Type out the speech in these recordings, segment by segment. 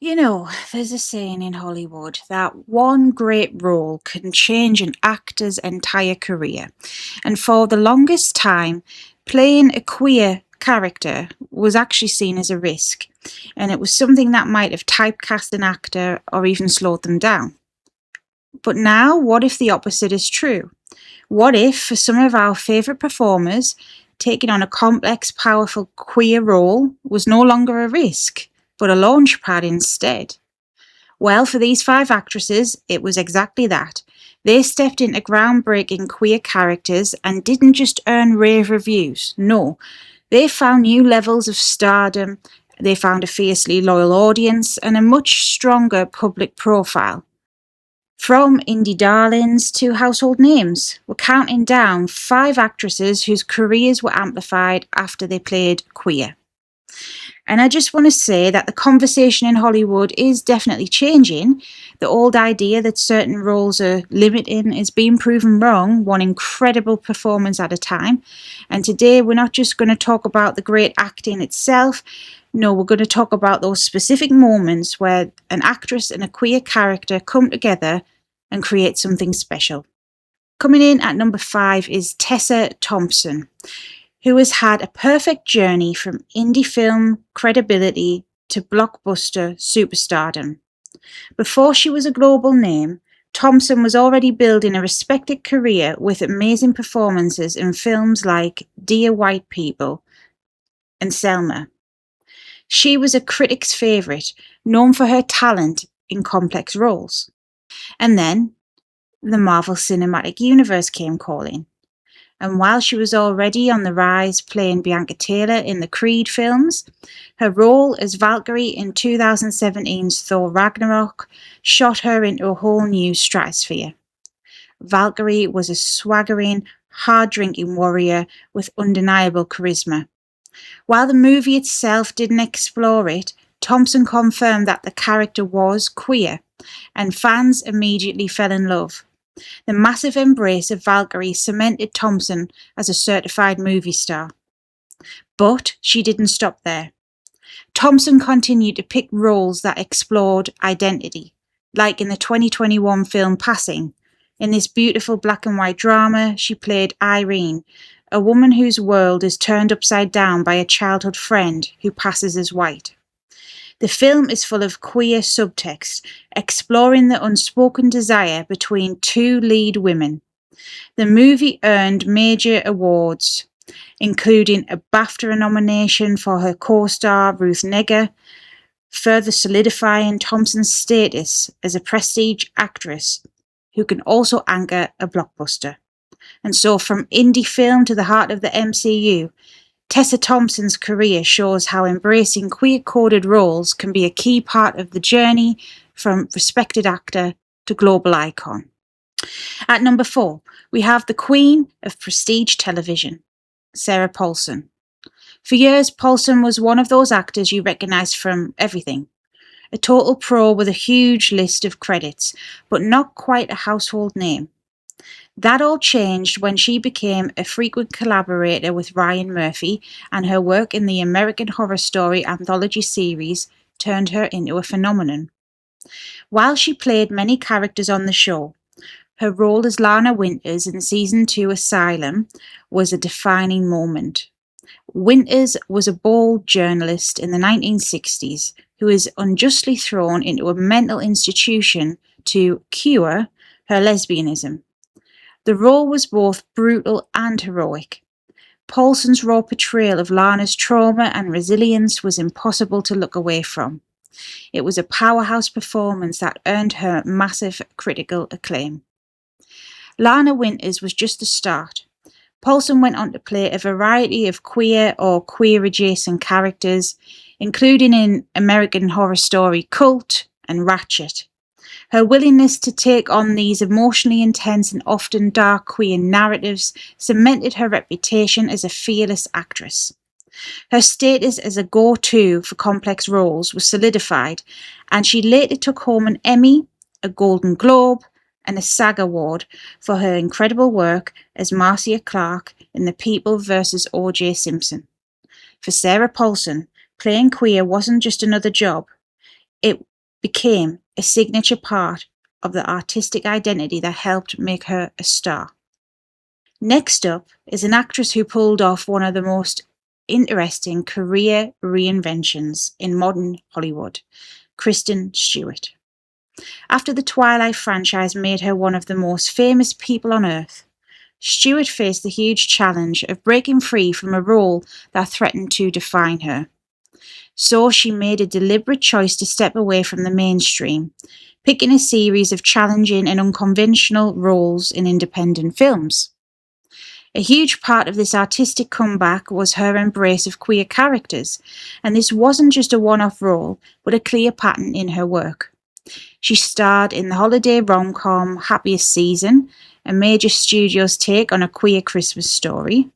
You know, there's a saying in Hollywood that one great role can change an actor's entire career. And for the longest time, playing a queer character was actually seen as a risk. And it was something that might have typecast an actor or even slowed them down. But now, what if the opposite is true? What if, for some of our favourite performers, taking on a complex, powerful queer role was no longer a risk, but a launchpad instead? Well, for these five actresses, it was exactly that. They stepped into groundbreaking queer characters and didn't just earn rave reviews. No, they found new levels of stardom, they found a fiercely loyal audience, and a much stronger public profile. From indie darlings to household names, we're counting down five actresses whose careers were amplified after they played queer. And I just want to say that the conversation in Hollywood is definitely changing. The old idea that certain roles are limiting is being proven wrong, one incredible performance at a time. And today we're not just going to talk about the great acting itself. No, we're going to talk about those specific moments where an actress and a queer character come together and create something special. Coming in at number 5 is Tessa Thompson, who has had a perfect journey from indie film credibility to blockbuster superstardom. Before she was a global name, Thompson was already building a respected career with amazing performances in films like Dear White People and Selma. She was a critic's favourite, known for her talent in complex roles. And then the Marvel Cinematic Universe came calling. And while she was already on the rise playing Bianca Taylor in the Creed films, her role as Valkyrie in 2017's Thor Ragnarok shot her into a whole new stratosphere. Valkyrie was a swaggering, hard-drinking warrior with undeniable charisma. While the movie itself didn't explore it, Thompson confirmed that the character was queer, and fans immediately fell in love. The massive embrace of Valkyrie cemented Thompson as a certified movie star. But she didn't stop there. Thompson continued to pick roles that explored identity, like in the 2021 film Passing. In this beautiful black and white drama, she played Irene, a woman whose world is turned upside down by a childhood friend who passes as white. The film is full of queer subtext, exploring the unspoken desire between two lead women. The movie earned major awards, including a BAFTA nomination for her co-star Ruth Negga, further solidifying Thompson's status as a prestige actress who can also anchor a blockbuster. And so from indie film to the heart of the MCU, Tessa Thompson's career shows how embracing queer-coded roles can be a key part of the journey from respected actor to global icon. At number 4, we have the queen of prestige television, Sarah Paulson. For years, Paulson was one of those actors you recognise from everything. A total pro with a huge list of credits, but not quite a household name. That all changed when she became a frequent collaborator with Ryan Murphy, and her work in the American Horror Story anthology series turned her into a phenomenon. While she played many characters on the show, her role as Lana Winters in Season 2 Asylum was a defining moment. Winters was a bold journalist in the 1960s who was unjustly thrown into a mental institution to cure her lesbianism. The role was both brutal and heroic. Paulson's raw portrayal of Lana's trauma and resilience was impossible to look away from. It was a powerhouse performance that earned her massive critical acclaim. Lana Winters was just the start. Paulson went on to play a variety of queer or queer-adjacent characters, including in American Horror Story Cult and Ratchet. Her willingness to take on these emotionally intense and often dark queer narratives cemented her reputation as a fearless actress. Her status as a go-to for complex roles was solidified, and she later took home an Emmy, a Golden Globe, and a SAG Award for her incredible work as Marcia Clark in The People vs. O.J. Simpson. For Sarah Paulson, playing queer wasn't just another job. It became a signature part of the artistic identity that helped make her a star. Next up is an actress who pulled off one of the most interesting career reinventions in modern Hollywood, Kristen Stewart. After the Twilight franchise made her one of the most famous people on earth, Stewart faced the huge challenge of breaking free from a role that threatened to define her. So she made a deliberate choice to step away from the mainstream, picking a series of challenging and unconventional roles in independent films. A huge part of this artistic comeback was her embrace of queer characters, and this wasn't just a one-off role, but a clear pattern in her work. She starred in the holiday rom-com Happiest Season, a major studio's take on a queer Christmas story.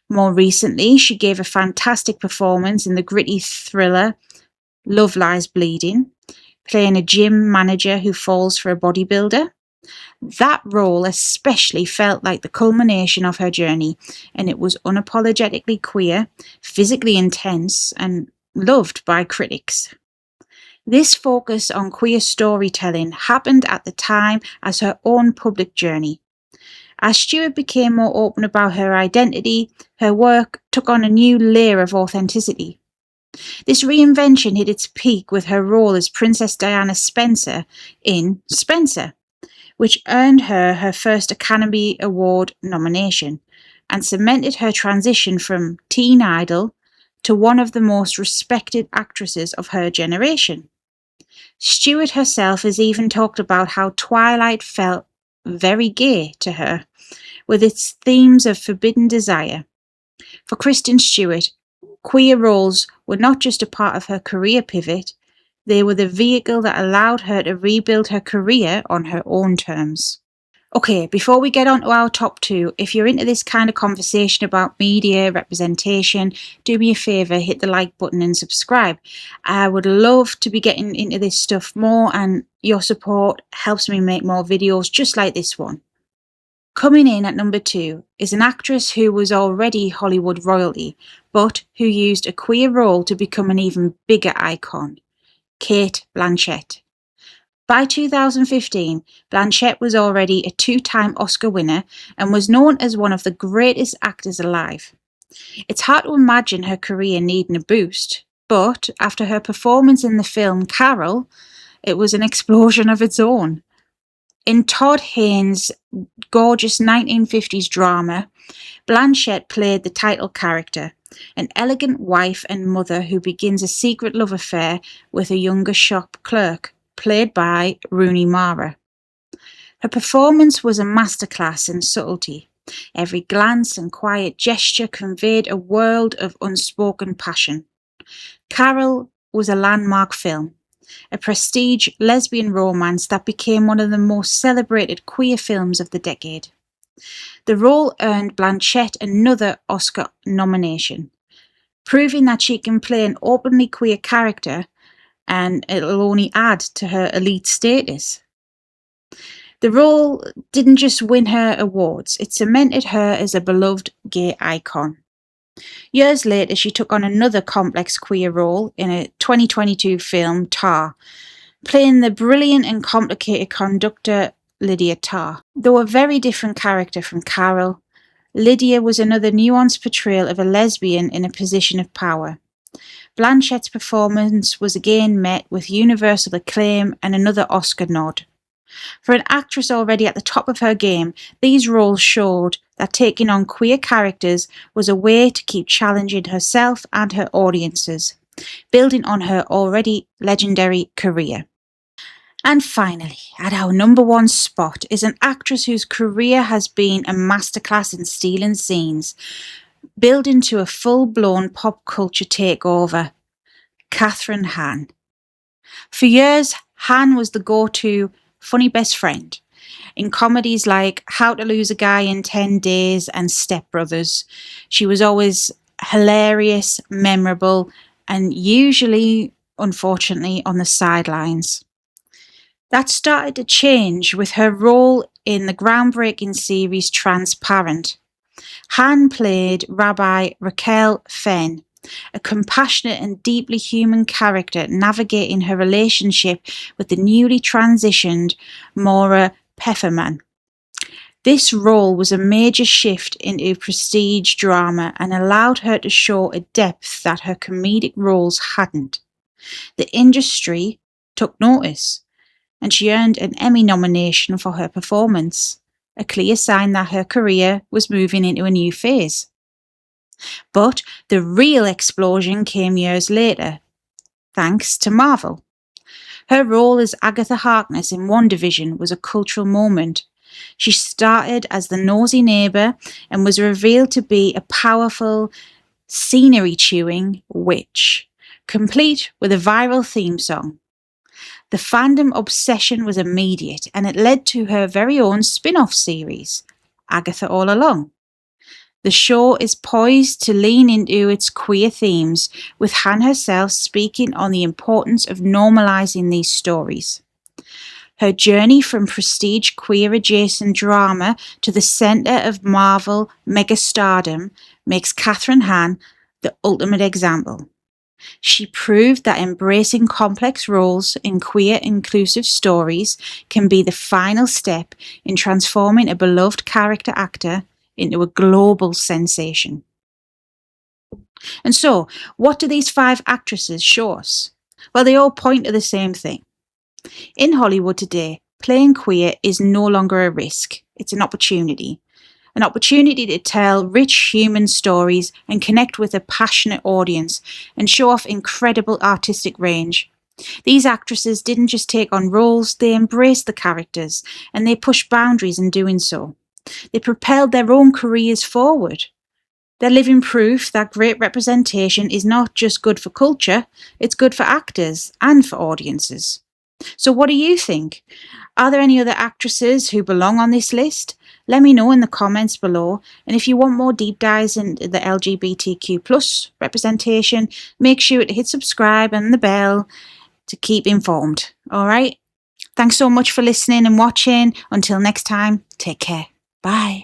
More recently, she gave a fantastic performance in the gritty thriller Love Lies Bleeding, playing a gym manager who falls for a bodybuilder. That role especially felt like the culmination of her journey, and it was unapologetically queer, physically intense, and loved by critics. This focus on queer storytelling happened at the time as her own public journey. As Stewart became more open about her identity, her work took on a new layer of authenticity. This reinvention hit its peak with her role as Princess Diana Spencer in Spencer, which earned her her first Academy Award nomination and cemented her transition from teen idol to one of the most respected actresses of her generation. Stewart herself has even talked about how Twilight felt very gay to her, with its themes of forbidden desire. For Kristen Stewart, queer roles were not just a part of her career pivot, they were the vehicle that allowed her to rebuild her career on her own terms. Okay, before we get on to our top two, if you're into this kind of conversation about media representation, do me a favour, hit the like button and subscribe. I would love to be getting into this stuff more, and your support helps me make more videos just like this one. Coming in at number 2 is an actress who was already Hollywood royalty, but who used a queer role to become an even bigger icon, Cate Blanchett. By 2015, Blanchett was already a 2-time Oscar winner and was known as one of the greatest actors alive. It's hard to imagine her career needing a boost, but after her performance in the film Carol, it was an explosion of its own. In Todd Haynes' gorgeous 1950s drama, Blanchett played the title character, an elegant wife and mother who begins a secret love affair with a younger shop clerk, played by Rooney Mara. Her performance was a masterclass in subtlety. Every glance and quiet gesture conveyed a world of unspoken passion. Carol was a landmark film, a prestige lesbian romance that became one of the most celebrated queer films of the decade. The role earned Blanchett another Oscar nomination, proving that she can play an openly queer character, and it'll only add to her elite status. The role didn't just win her awards, it cemented her as a beloved gay icon. Years later, she took on another complex queer role in a 2022 film, Tar, playing the brilliant and complicated conductor Lydia Tarr. Though a very different character from Carol, Lydia was another nuanced portrayal of a lesbian in a position of power. Blanchett's performance was again met with universal acclaim and another Oscar nod. For an actress already at the top of her game, these roles showed that taking on queer characters was a way to keep challenging herself and her audiences, building on her already legendary career. And finally, at our number 1 spot is an actress whose career has been a masterclass in stealing scenes, building to a full-blown pop culture takeover, Kathryn Hahn. For years, Hahn was the go-to funny best friend. In comedies like How to Lose a Guy in 10 Days and Step Brothers, she was always hilarious, memorable, and usually, unfortunately, on the sidelines. That started to change with her role in the groundbreaking series Transparent. Hahn played Rabbi Raquel Fenn, a compassionate and deeply human character navigating her relationship with the newly transitioned Maura Pfefferman. This role was a major shift into prestige drama and allowed her to show a depth that her comedic roles hadn't. The industry took notice, and she earned an Emmy nomination for her performance, a clear sign that her career was moving into a new phase. But the real explosion came years later, thanks to Marvel. Her role as Agatha Harkness in WandaVision was a cultural moment. She started as the nosy neighbour and was revealed to be a powerful, scenery-chewing witch, complete with a viral theme song. The fandom obsession was immediate, and it led to her very own spin-off series, Agatha All Along. The show is poised to lean into its queer themes, with Hahn herself speaking on the importance of normalising these stories. Her journey from prestige queer-adjacent drama to the centre of Marvel megastardom makes Kathryn Hahn the ultimate example. She proved that embracing complex roles in queer inclusive stories can be the final step in transforming a beloved character actor into a global sensation. And so, what do these 5 actresses show us? Well, they all point to the same thing. In Hollywood today, playing queer is no longer a risk, it's an opportunity. An opportunity to tell rich human stories and connect with a passionate audience and show off incredible artistic range. These actresses didn't just take on roles, they embraced the characters and they pushed boundaries in doing so. They propelled their own careers forward. They're living proof that great representation is not just good for culture, it's good for actors and for audiences. So what do you think? Are there any other actresses who belong on this list? Let me know in the comments below. And if you want more deep dives into the LGBTQ plus representation, make sure to hit subscribe and the bell to keep informed. All right? Thanks so much for listening and watching. Until next time, take care. Bye.